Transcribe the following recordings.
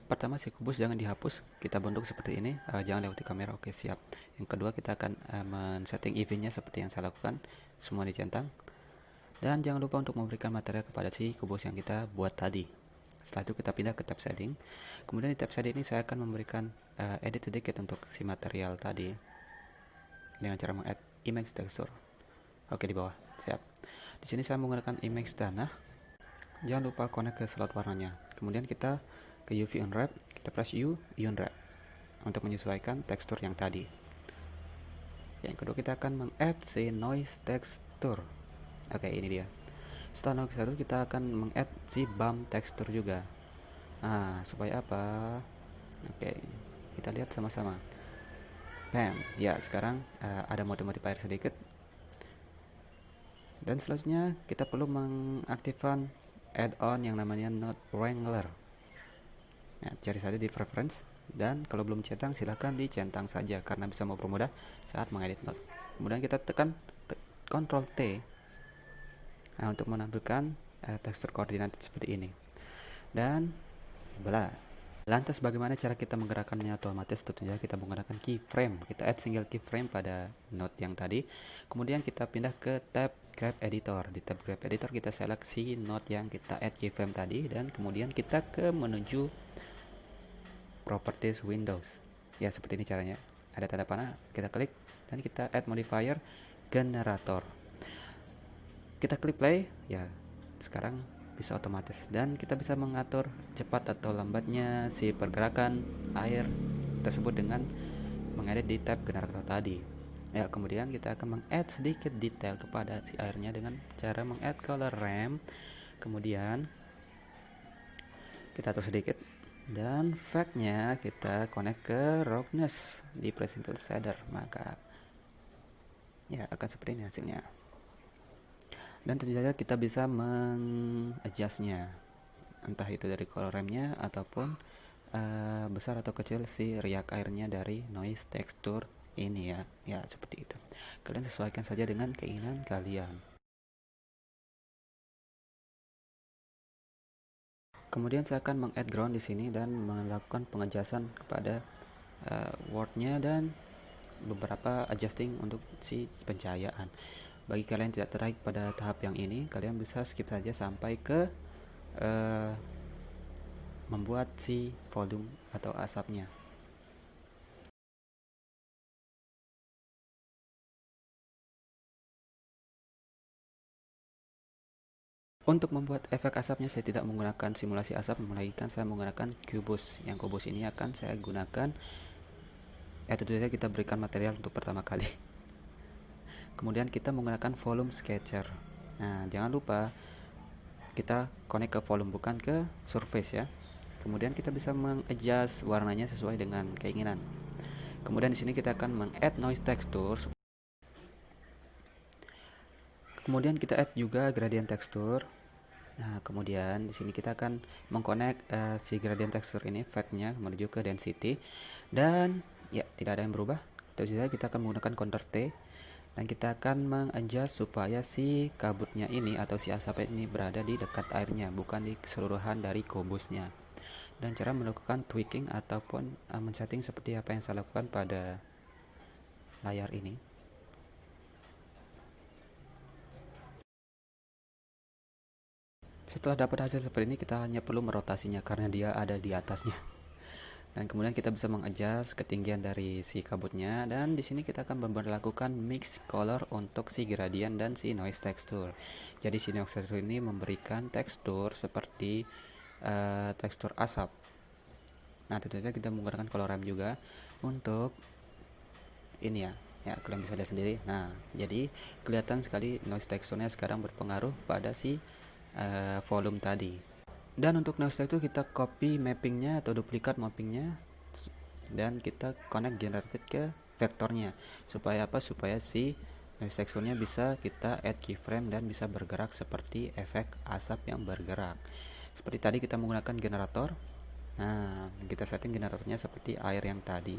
Pertama, si kubus jangan dihapus, kita bentuk seperti ini, jangan lewati kamera. Oke, siap. Yang kedua, kita akan men-setting eventnya seperti yang saya lakukan, semua dicentang. Dan jangan lupa untuk memberikan material kepada si kubus yang kita buat tadi. Setelah itu kita pindah ke tab shading. Kemudian di tab shading ini saya akan memberikan edit sedikit untuk si material tadi dengan cara meng-add image texture. Oke, di bawah. Siap. Di sini saya menggunakan image tanah. Jangan lupa connect ke slot warnanya. Kemudian kita ke UV Unwrap, kita press U Unwrap untuk menyesuaikan tekstur yang tadi. Yang kedua, kita akan meng-add si noise texture. Oke, ini dia. Setelah noise texture, kita akan meng-add si bump texture juga. Nah, supaya apa? Oke, kita lihat sama-sama. Bam. Ya, sekarang ada mode modifier sedikit. Dan selanjutnya kita perlu mengaktifkan add-on yang namanya Node Wrangler. Nah, cari saja di preference, dan kalau belum centang silahkan dicentang saja karena bisa mempermudah saat mengedit node. Kemudian kita tekan Ctrl T, nah, untuk menampilkan tekstur koordinat seperti ini. Dan bla. Lantas bagaimana cara kita menggerakkannya otomatis? Tentunya kita menggunakan keyframe. Kita add single keyframe pada node yang tadi. Kemudian kita pindah ke tab Graph Editor. Di tab Graph Editor kita seleksi node yang kita add keyframe tadi, dan kemudian kita ke menuju Properties Windows. Ya, seperti ini caranya. Ada tanda panah, kita klik dan kita add modifier generator. Kita klik play, ya sekarang bisa otomatis, dan kita bisa mengatur cepat atau lambatnya si pergerakan air tersebut dengan mengedit di tab generator tadi. Ya, kemudian kita akan meng-add sedikit detail kepada si airnya dengan cara meng-add color ramp. Kemudian kita atur sedikit, dan fact-nya kita connect ke roughness di Presenter Shader, maka ya akan seperti ini hasilnya. Dan tentu saja kita bisa mengadjustnya, entah itu dari color ramp-nya ataupun besar atau kecil si riak airnya dari noise texture ini ya. Ya, seperti itu. Kalian sesuaikan saja dengan keinginan kalian. Kemudian saya akan meng-add ground di sini dan melakukan pengadjustan kepada word-nya dan beberapa adjusting untuk si pencahayaan. Bagi kalian yang tidak tertarik pada tahap yang ini, kalian bisa skip saja sampai ke membuat si volume atau asapnya. Untuk membuat efek asapnya saya tidak menggunakan simulasi asap, melainkan saya menggunakan Cubus. Yang Cubus ini akan saya gunakan, tentu saja kita berikan material untuk pertama kali. Kemudian kita menggunakan volume sketcher. Nah, jangan lupa kita connect ke volume, bukan ke surface ya. Kemudian kita bisa mengadjust warnanya sesuai dengan keinginan. Kemudian di sini kita akan meng-add noise texture. Kemudian kita add juga gradient texture. Nah, kemudian di sini kita akan mengconnect si gradient texture ini, fact-nya menuju ke density, dan ya tidak ada yang berubah. Terus kita akan menggunakan Ctrl T, dan kita akan mengadjust supaya si kabutnya ini atau si asap ini berada di dekat airnya, bukan di keseluruhan dari kubusnya. Dan cara melakukan tweaking ataupun men-setting seperti apa yang saya lakukan pada layar ini. Setelah dapat hasil seperti ini, kita hanya perlu merotasinya karena dia ada di atasnya. Dan kemudian kita bisa mengadjust ketinggian dari si kabutnya, dan di sini kita akan memperlakukan mix color untuk si gradient dan si noise texture. Jadi si noise texture ini memberikan tekstur seperti tekstur asap. Nah, tentu saja kita menggunakan color ramp juga untuk ini ya. Ya, kalian bisa lihat sendiri. Nah, jadi kelihatan sekali noise texture-nya sekarang berpengaruh pada si volume tadi. Dan untuk noise texture kita copy mappingnya atau duplikat mappingnya, dan kita connect generated ke vektornya. Supaya apa? Supaya si noise texture-nya bisa kita add keyframe dan bisa bergerak seperti efek asap yang bergerak. Seperti tadi kita menggunakan generator. Nah, kita setting generatornya seperti air yang tadi.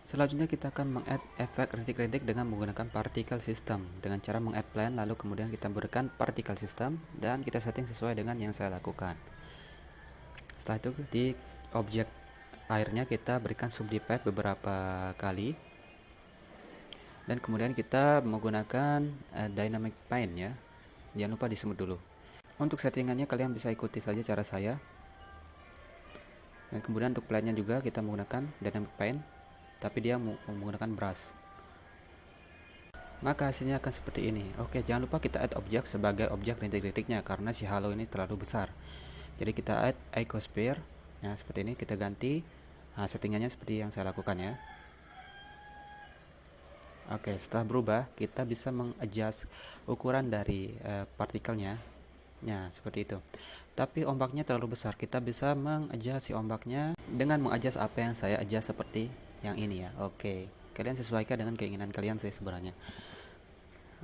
Selanjutnya kita akan meng-add efek rintik-rintik dengan menggunakan particle system. Dengan cara meng-add plane, lalu kemudian kita berikan particle system dan kita setting sesuai dengan yang saya lakukan. Setelah itu di objek airnya kita berikan subdivide beberapa kali. Dan kemudian kita menggunakan dynamic paint ya. Jangan lupa disemut dulu. Untuk settingannya kalian bisa ikuti saja cara saya. Dan kemudian untuk plane-nya juga kita menggunakan dynamic paint, tapi dia menggunakan brush. Maka hasilnya akan seperti ini. Oke, jangan lupa kita add objek sebagai objek rintik-rintiknya karena si halo ini terlalu besar. Jadi kita add icosphere. Nah, seperti ini kita ganti. Nah, settingannya seperti yang saya lakukan ya. Oke, setelah berubah kita bisa mengadjust ukuran dari partikelnya. Ya, seperti itu. Tapi ombaknya terlalu besar. Kita bisa mengadjust si ombaknya dengan mengadjust apa yang saya adjust seperti yang ini ya. Oke, kalian sesuaikan dengan keinginan kalian sih sebenarnya.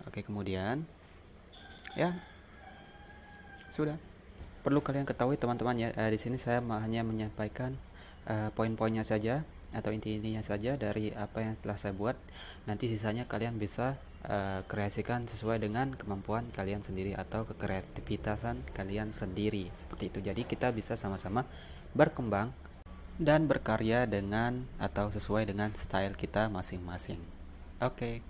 Oke, kemudian ya sudah. Perlu kalian ketahui teman-teman ya, di sini saya hanya menyampaikan poin-poinnya saja atau inti-intinya saja dari apa yang telah saya buat. Nanti sisanya kalian bisa kreasikan sesuai dengan kemampuan kalian sendiri atau kekreativitasan kalian sendiri, seperti itu. Jadi kita bisa sama-sama berkembang dan berkarya dengan atau sesuai dengan style kita masing-masing. Oke.